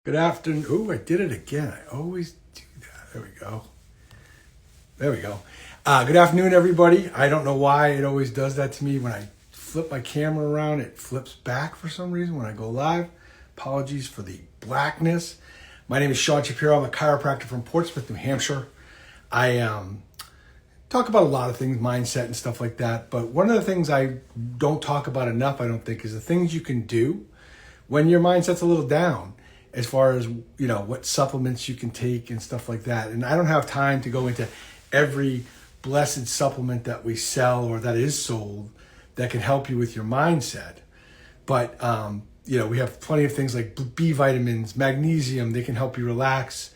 Good afternoon. Oh, I did it again. I always do that. There we go. There we go. Good afternoon, everybody. I don't know why it always does that to me. When I flip my camera around, it flips back for some reason when I go live. Apologies for the blackness. My name is Sean Shapiro. I'm a chiropractor from Portsmouth, New Hampshire. I talk about a lot of things, mindset and stuff like that. But one of the things I don't talk about enough, I don't think, is the things you can do when your mindset's a little down, as far as, you know, what supplements you can take and stuff like that. And I don't have time to go into every blessed supplement that we sell or that is sold that can help you with your mindset. But, you know, we have plenty of things like B vitamins, magnesium, they can help you relax.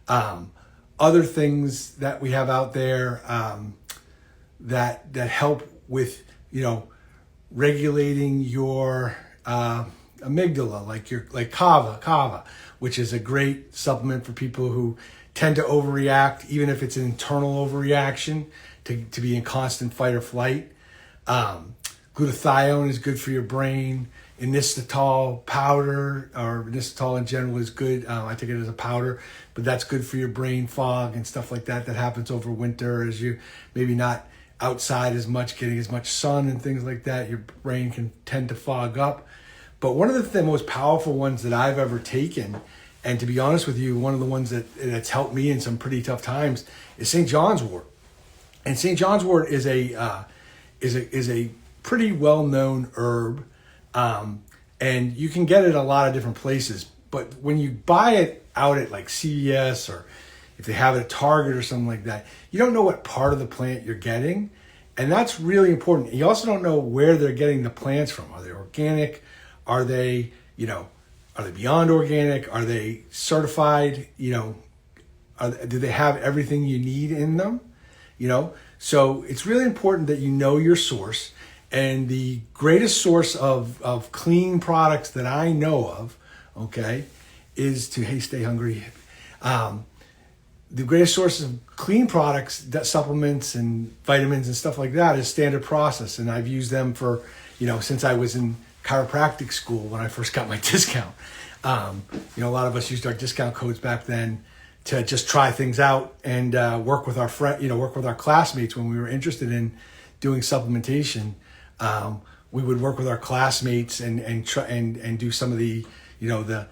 Other things that we have out there that help with, you know, regulating your amygdala, like kava, which is a great supplement for people who tend to overreact, even if it's an internal overreaction, to be in constant fight or flight. Glutathione is good for your brain. Inositol powder, or inositol in general, is good. I take it as a powder, but that's good for your brain fog and stuff like that happens over winter, as you maybe not outside as much, getting as much sun and things like that. Your brain can tend to fog up. But one of the most powerful ones that I've ever taken, and to be honest with you, one of the ones that's helped me in some pretty tough times, is St. John's wort. And St. John's wort is a pretty well-known herb, and you can get it a lot of different places. But when you buy it out at like CVS, or if they have it at Target or something like that, you don't know what part of the plant you're getting, and that's really important. You also don't know where they're getting the plants from. Are they organic? Are they, are they beyond organic? Are they certified? Do they have everything you need in them? So it's really important that you know your source. And the greatest source of clean products that I know of, okay, is stay hungry. The greatest source of clean products, that supplements and vitamins and stuff like that, is Standard Process. And I've used them for, since I was in chiropractic school when I first got my discount. A lot of us used our discount codes back then to just try things out and work with our work with our classmates when we were interested in doing supplementation. We would work with our classmates and try and do some of the the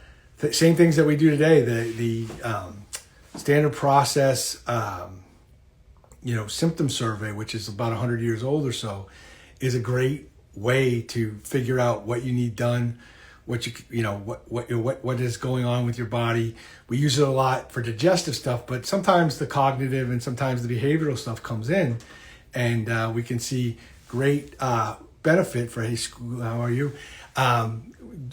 same things that we do today. The Standard Process symptom survey, which is about 100 years old or so, is a great way to figure out what you need done, what is going on with your body. We use it a lot for digestive stuff, but sometimes the cognitive and sometimes the behavioral stuff comes in, and we can see great benefit for, hey, school, how are you?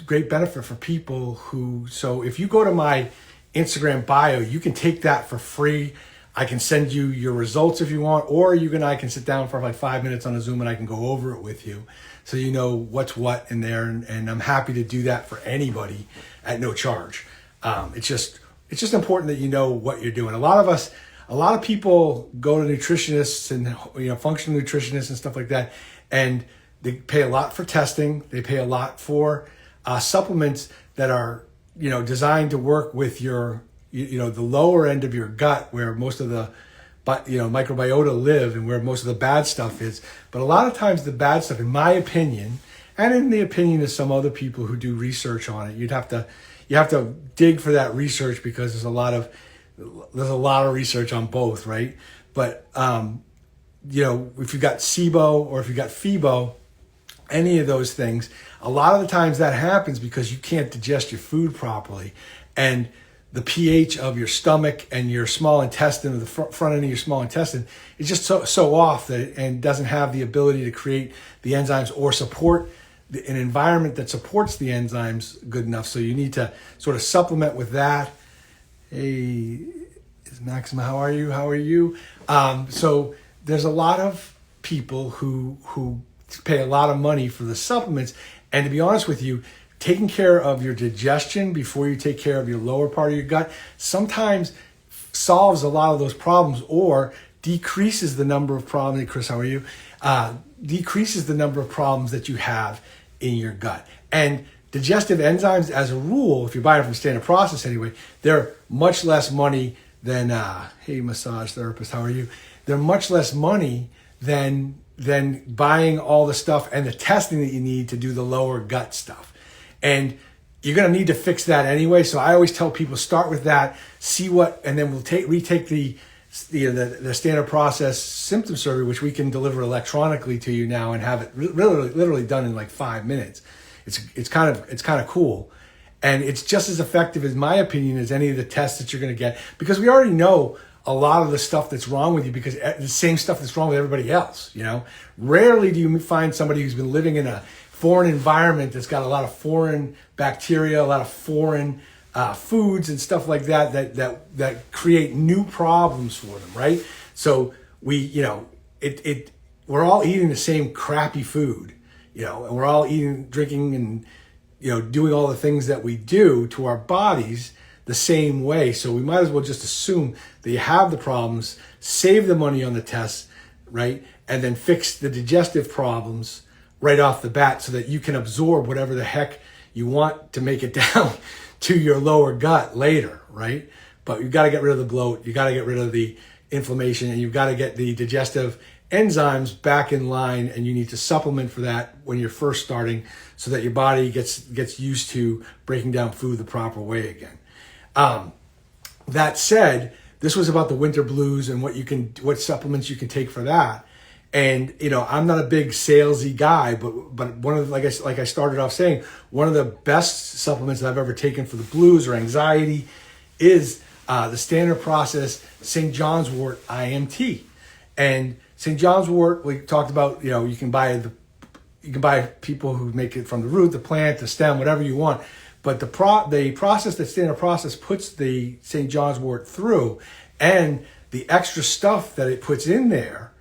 Great benefit for people who, so if you go to my Instagram bio, you can take that for free. I can send you your results if you want, or you and I can sit down for like 5 minutes on a Zoom and I can go over it with you, so you know what's what in there. And I'm happy to do that for anybody at no charge. It's just important that you know what you're doing. A lot of people go to nutritionists and functional nutritionists and stuff like that, and they pay a lot for testing. They pay a lot for supplements that are designed to work with your the lower end of your gut, where most of the microbiota live and where most of the bad stuff is. But a lot of times the bad stuff, in my opinion, and in the opinion of some other people who do research on it, you have to dig for that research, because there's a lot of research on both, right? But if you've got SIBO or if you've got FIBO, any of those things, a lot of the times that happens because you can't digest your food properly, and the pH of your stomach and your small intestine, or the front end of your small intestine, is just so off that and doesn't have the ability to create the enzymes or support an environment that supports the enzymes good enough. So you need to sort of supplement with that. Hey, Maxima, how are you? So there's a lot of people who pay a lot of money for the supplements, and to be honest with you, taking care of your digestion before you take care of your lower part of your gut sometimes solves a lot of those problems, or decreases the number of problems. Hey, Chris, how are you? Decreases the number of problems that you have in your gut. And digestive enzymes, as a rule, if you're buying from standard process anyway, they're much less money than, hey, massage therapist, how are you? They're much less money than buying all the stuff and the testing that you need to do the lower gut stuff. And you're going to need to fix that anyway. So I always tell people, start with that, see what, and then we'll retake the standard process symptom survey, which we can deliver electronically to you now and have it literally done in like 5 minutes. It's kind of cool. And it's just as effective, in my opinion, as any of the tests that you're going to get, because we already know a lot of the stuff that's wrong with you, because the same stuff that's wrong with everybody else, you know. Rarely do you find somebody who's been living in a foreign environment that's got a lot of foreign bacteria, a lot of foreign foods and stuff like that create new problems for them, right? So we're all eating the same crappy food, you know, and we're all drinking and, you know, doing all the things that we do to our bodies the same way. So we might as well just assume that you have the problems, save the money on the tests, right? And then fix the digestive problems right off the bat so that you can absorb whatever the heck you want to make it down to your lower gut later, right? But you've got to get rid of the bloat, you got to get rid of the inflammation, and you've got to get the digestive enzymes back in line, and you need to supplement for that when you're first starting so that your body gets used to breaking down food the proper way again. That said, this was about the winter blues and what supplements you can take for that. And, you know, I'm not a big salesy guy, but one of the, like I started off saying, one of the best supplements that I've ever taken for the blues or anxiety is the standard process St. John's Wort IMT. And St. John's Wort, we talked about, you know, you can buy people who make it from the root, the plant, the stem, whatever you want. But the process that standard process puts the St. John's Wort through, and the extra stuff that it puts in there,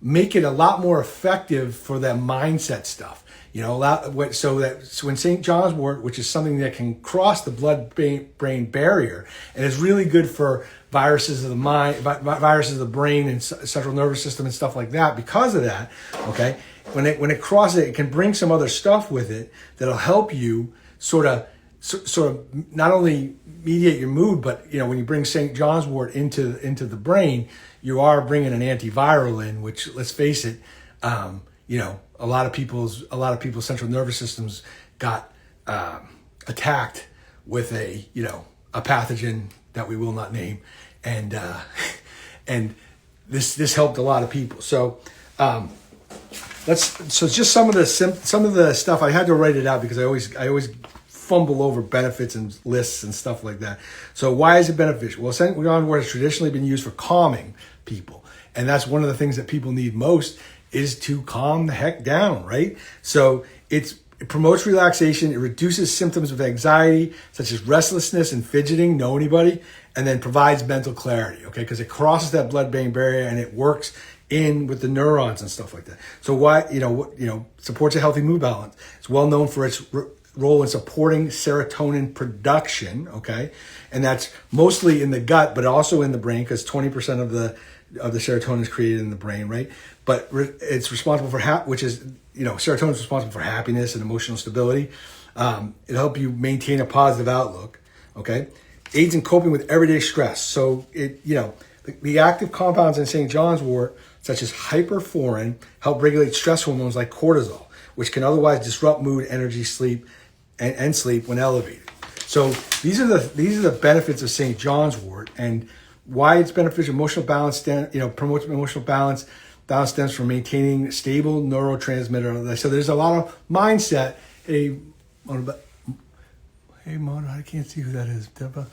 make it a lot more effective for that mindset stuff. You know, so when St. John's Wort, which is something that can cross the blood-brain barrier, and is really good for viruses of the mind, viruses of the brain and central nervous system and stuff like that. Because of that, okay, when it crosses it, it can bring some other stuff with it that'll help you sort of not only mediate your mood, but, you know, when you bring St. John's Wort into the brain, you are bringing an antiviral in, which, let's face it, you know, a lot of people's central nervous systems got attacked with a pathogen that we will not name, and this helped a lot of people. So just some of the stuff I had to write it out because I always fumble over benefits and lists and stuff like that. So why is it beneficial? Well, St. John's Wort has traditionally been used for calming people, and that's one of the things that people need most, is to calm the heck down, right? So it promotes relaxation, it reduces symptoms of anxiety such as restlessness and fidgeting. Know anybody? And then provides mental clarity, okay? Because it crosses that blood-brain barrier and it works in with the neurons and stuff like that. So supports a healthy mood balance. It's well known for its role in supporting serotonin production, okay? And that's mostly in the gut, but also in the brain, because 20% of the serotonin is created in the brain, right? But it's responsible for serotonin is responsible for happiness and emotional stability. It'll help you maintain a positive outlook, okay? Aids in coping with everyday stress. So the active compounds in St. John's Wort, such as hyperforin, help regulate stress hormones like cortisol, which can otherwise disrupt mood, energy, sleep, and sleep when elevated. So these are the benefits of St. John's Wort, and why it's beneficial. Emotional balance, promotes emotional balance. Balance stems from maintaining stable neurotransmitter. So there's a lot of mindset. Hey, Mona, I can't see who that is. Deborah.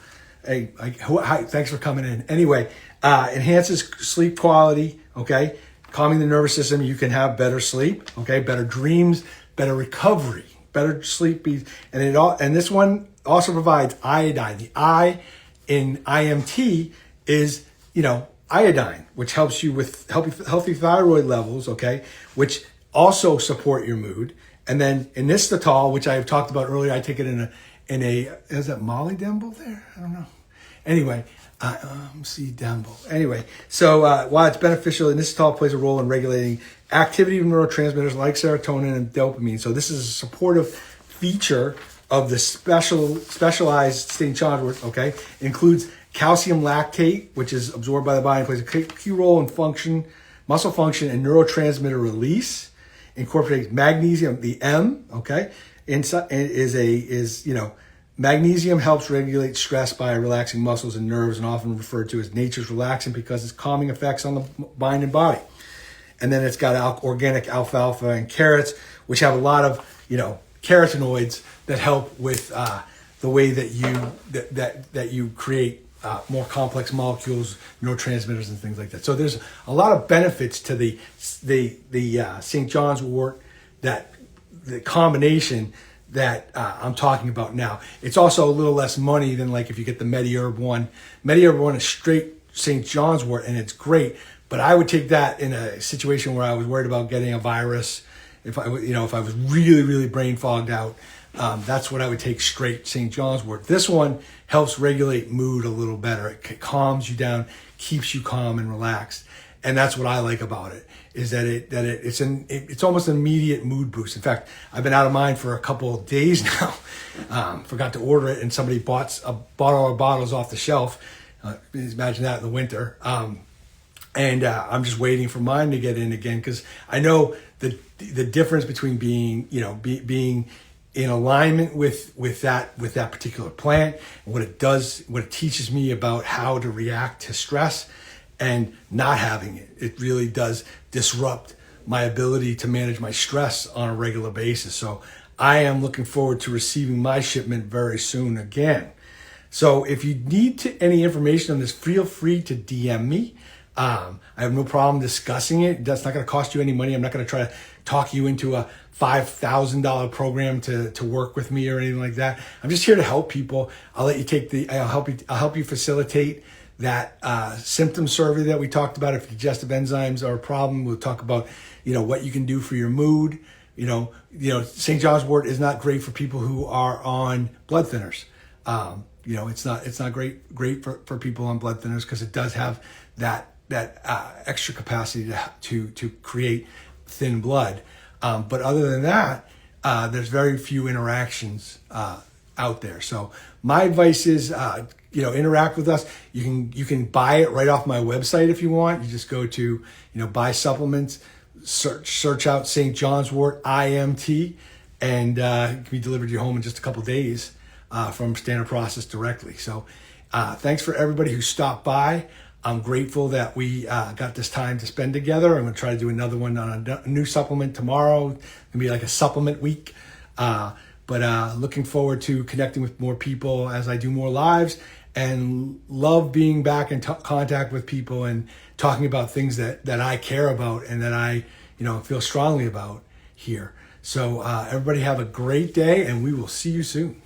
Hey, hi, thanks for coming in. Anyway, enhances sleep quality, okay? Calming the nervous system, you can have better sleep, okay? Better dreams, better recovery, better sleep. And this one also provides iodine. The I in IMT is, iodine, which helps you with healthy thyroid levels, okay? Which also support your mood. And then inositol, which I have talked about earlier, I take it in a is that Molly Demble there? I don't know. Anyway, see Demble. Anyway, so while it's beneficial, inositol plays a role in regulating activity of neurotransmitters like serotonin and dopamine. So this is a supportive feature of the specialized St. John's wort, okay, includes calcium lactate, which is absorbed by the body and plays a key role in muscle function, and neurotransmitter release. Incorporates magnesium, the M, okay, magnesium helps regulate stress by relaxing muscles and nerves, and often referred to as nature's relaxant because it's calming effects on the mind and body. And then it's got organic alfalfa and carrots, which have a lot of, carotenoids that help with the way that you create more complex molecules, neurotransmitters, and things like that. So there's a lot of benefits to the St. John's wort, that the combination that I'm talking about now. It's also a little less money than like if you get the MediHerb one. MediHerb one is straight St. John's wort, and it's great. But I would take that in a situation where I was worried about getting a virus. If I was really, really brain fogged out, that's what I would take straight St. John's wort. This one helps regulate mood a little better. It calms you down, keeps you calm and relaxed. And that's what I like about it, is that it's almost an immediate mood boost. In fact, I've been out of mine for a couple of days now. Forgot to order it, and somebody bought all our bottles off the shelf. Imagine that in the winter. And I'm just waiting for mine to get in again, because I know the difference between being in alignment with that particular plant, and what it teaches me about how to react to stress, and not having it. It really does disrupt my ability to manage my stress on a regular basis. So I am looking forward to receiving my shipment very soon again. So if you need any information on this, feel free to DM me. I have no problem discussing it. That's not going to cost you any money. I'm not going to try to talk you into a $5,000 program to work with me or anything like that. I'm just here to help people. I'll help you facilitate that symptom survey that we talked about. If digestive enzymes are a problem, we'll talk about what you can do for your mood. St. John's wort is not great for people who are on blood thinners. It's not great for people on blood thinners, because it does have that extra capacity to create thin blood. But other than that, there's very few interactions out there. So my advice is, interact with us. You can buy it right off my website if you want. You just go to, buy supplements, search out St. John's Wort IMT, and it can be delivered to your home in just a couple days from Standard Process directly. So thanks for everybody who stopped by. I'm grateful that we got this time to spend together. I'm going to try to do another one on a new supplement tomorrow. It's going to be like a supplement week. But looking forward to connecting with more people as I do more lives, and love being back in contact with people and talking about things that I care about and that I feel strongly about here. So everybody have a great day, and we will see you soon.